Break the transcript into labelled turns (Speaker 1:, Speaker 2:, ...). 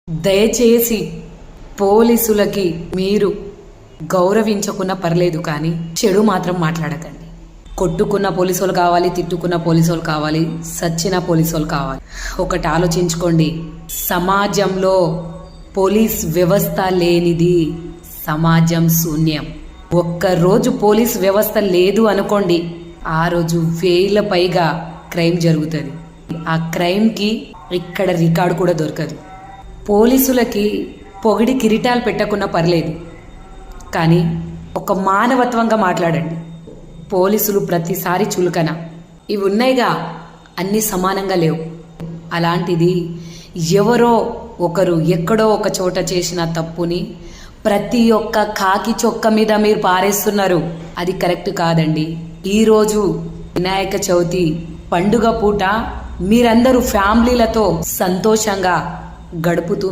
Speaker 1: దయచేసి పోలీసులకి మీరు గౌరవించకున్నా పర్లేదు, కానీ చెడు మాత్రం మాట్లాడకండి. కొట్టుకున్న పోలీసులు కావాలి, తిట్టుకున్న పోలీసులు కావాలి, సచ్చిన పోలీసులు కావాలి. ఒకటి ఆలోచించుకోండి, సమాజంలో పోలీస్ వ్యవస్థ లేనిది సమాజం శూన్యం. ఒక్కరోజు పోలీస్ వ్యవస్థ లేదు అనుకోండి, ఆ రోజు 1000 పైగా క్రైమ్ జరుగుతుంది. ఆ క్రైమ్కి ఇక్కడ రికార్డు కూడా దొరకదు. పోలీసులకి పొగిడి కిరీటాలు పెట్టకున్నా పర్లేదు, కానీ ఒక మానవత్వంగా మాట్లాడండి. పోలీసులు ప్రతిసారి చులకన, ఇవి ఉన్నాయిగా, అన్నీ సమానంగా లేవు. అలాంటిది ఎవరో ఒకరు ఎక్కడో ఒక చోట చేసిన తప్పుని ప్రతి ఒక్క కాకి చొక్క మీద మీరు పారేస్తున్నారు. అది కరెక్ట్ కాదండి. ఈరోజు వినాయక చవితి పండుగ పూట మీరందరూ ఫ్యామిలీలతో సంతోషంగా గడుపుతూ